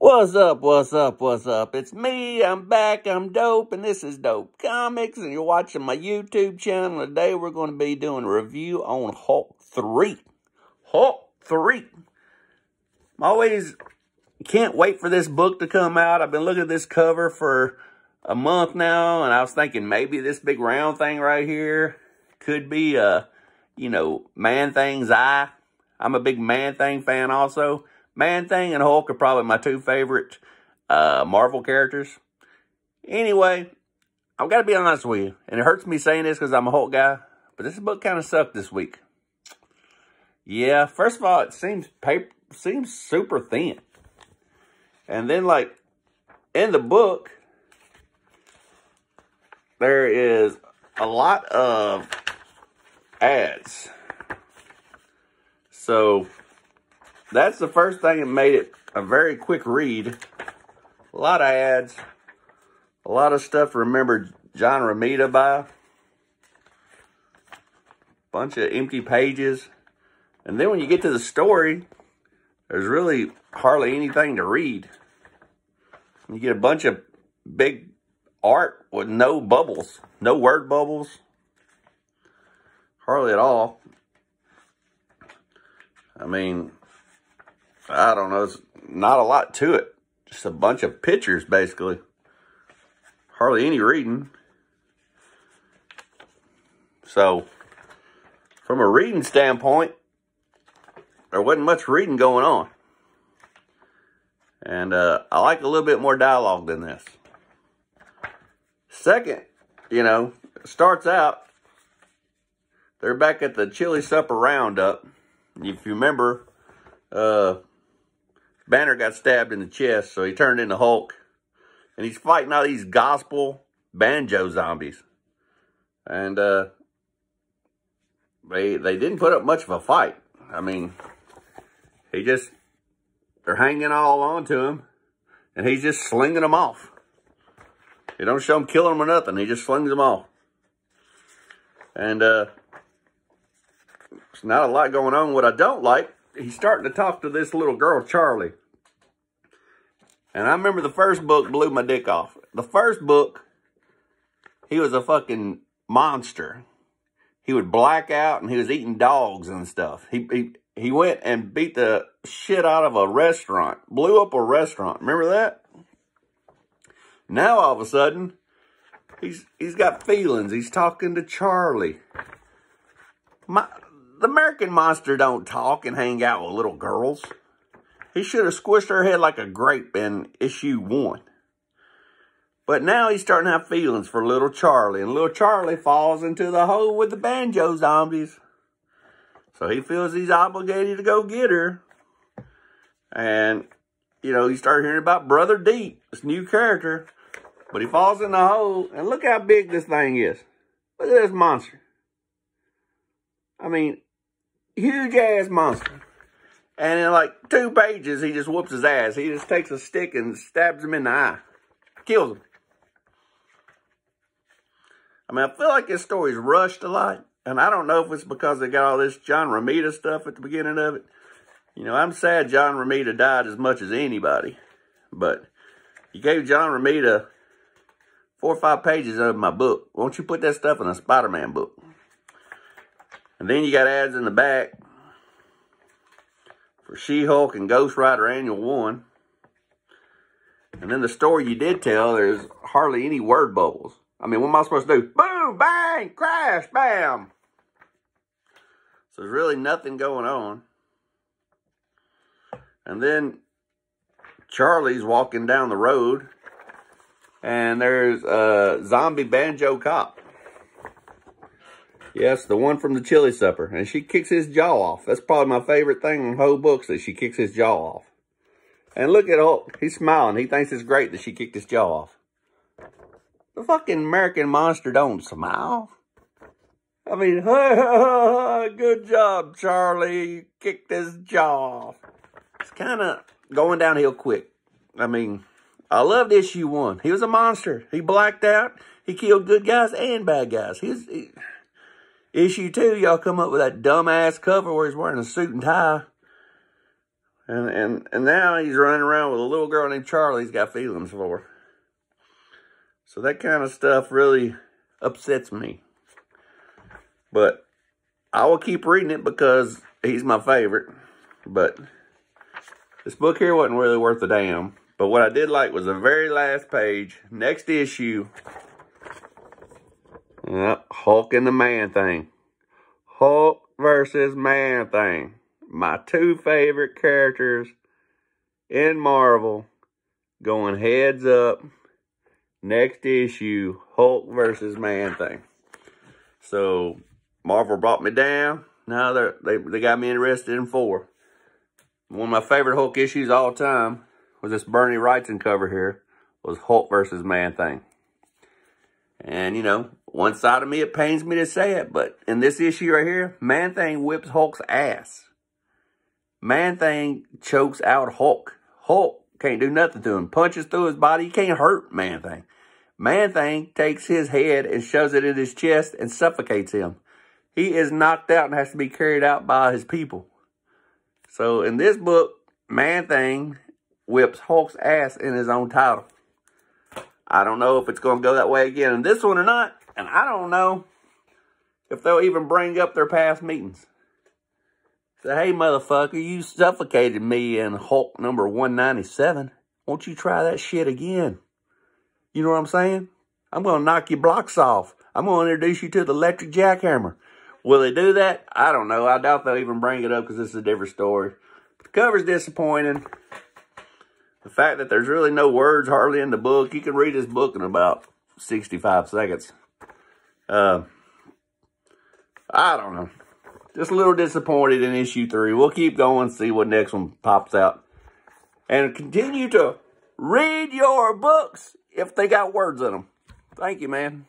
What's up, what's up, what's up? It's me, I'm back, I'm Dope, and this is Dope Comics, and you're watching my YouTube channel. Today we're going to be doing a review on Hulk 3. Hulk 3. I always can't wait for this book to come out. I've been looking at this cover for a month now, and I was thinking maybe this big round thing right here could be, Man-Thing's eye. I'm a big Man-Thing fan also. Man-Thing and Hulk are probably my two favorite Marvel characters. Anyway, I've got to be honest with you, and it hurts me saying this because I'm a Hulk guy, but this book kind of sucked this week. Yeah, first of all, it seems super thin. And then, like, in the book, there is a lot of ads. So that's the first thing that made it a very quick read. A lot of ads. A lot of stuff to remember John Romita by. Bunch of empty pages. And then when you get to the story, there's really hardly anything to read. You get a bunch of big art with no bubbles. No word bubbles. Hardly at all. I mean, I don't know. There's not a lot to it. Just a bunch of pictures, basically. Hardly any reading. So, from a reading standpoint, there wasn't much reading going on. And I like a little bit more dialogue than this. Second, it starts out, they're back at the Chili Supper Roundup. If you remember, Banner got stabbed in the chest, so he turned into Hulk. And he's fighting all these gospel banjo zombies. And they didn't put up much of a fight. I mean, they're hanging all on to him, and he's just slinging them off. He don't show him killing them or nothing. He just slings them off. And there's not a lot going on. What I don't like, he's starting to talk to this little girl, Charlie. And I remember the first book blew my dick off. The first book, he was a fucking monster. He would black out and he was eating dogs and stuff. He went and beat the shit out of a restaurant. Blew up a restaurant. Remember that? Now all of a sudden, he's got feelings. He's talking to Charlie. The American Monster don't talk and hang out with little girls. He should have squished her head like a grape in issue 1. But now he's starting to have feelings for little Charlie. And little Charlie falls into the hole with the banjo zombies. So he feels he's obligated to go get her. And, he started hearing about Brother Deep, this new character. But he falls in the hole. And look how big this thing is. Look at this monster. I mean, huge ass monster. And in like 2 pages, he just whoops his ass. He just takes a stick and stabs him in the eye. Kills him. I mean, I feel like this story's rushed a lot. And I don't know if it's because they got all this John Romita stuff at the beginning of it. I'm sad John Romita died as much as anybody. But you gave John Romita 4 or 5 pages of my book. Won't you put that stuff in a Spider-Man book? And then you got ads in the back for She-Hulk and Ghost Rider Annual 1. And then the story you did tell, there's hardly any word bubbles. I mean, what am I supposed to do? Boom, bang, crash, bam. So there's really nothing going on. And then Charlie's walking down the road, and there's a zombie banjo cop. Yes, the one from the Chili Supper. And she kicks his jaw off. That's probably my favorite thing in the whole book, that she kicks his jaw off. And look at Hulk. He's smiling. He thinks it's great that she kicked his jaw off. The fucking American Monster don't smile. I mean, good job, Charlie. You kicked his jaw off. It's kind of going downhill quick. I mean, I loved issue 1. He was a monster. He blacked out. He killed good guys and bad guys. Issue 2, y'all come up with that dumbass cover where he's wearing a suit and tie. And now he's running around with a little girl named Charlie he's got feelings for. So that kind of stuff really upsets me. But I will keep reading it because he's my favorite. But this book here wasn't really worth a damn. But what I did like was the very last page, next issue. Hulk and the Man-Thing. Hulk versus Man-Thing. My two favorite characters in Marvel going heads up. Next issue, Hulk versus Man-Thing. So Marvel brought me down. Now they got me interested in 4. One of my favorite Hulk issues of all time was this Bernie Wrightson cover here. Was Hulk versus Man-Thing. And, you know, one side of me, it pains me to say it, but in this issue right here, Man-Thing whips Hulk's ass. Man-Thing chokes out Hulk. Hulk can't do nothing to him. Punches through his body. He can't hurt Man-Thing. Man-Thing takes his head and shoves it in his chest and suffocates him. He is knocked out and has to be carried out by his people. So in this book, Man-Thing whips Hulk's ass in his own title. I don't know if it's going to go that way again in this one or not. And I don't know if they'll even bring up their past meetings. Say, hey, motherfucker, you suffocated me in Hulk number 197. Won't you try that shit again? You know what I'm saying? I'm going to knock your blocks off. I'm going to introduce you to the electric jackhammer. Will they do that? I don't know. I doubt they'll even bring it up because this is a different story. But the cover's disappointing. The fact that there's really no words hardly in the book. You can read this book in about 65 seconds. I don't know. Just a little disappointed in issue 3. We'll keep going, see what next one pops out. And continue to read your books if they got words in them. Thank you, man.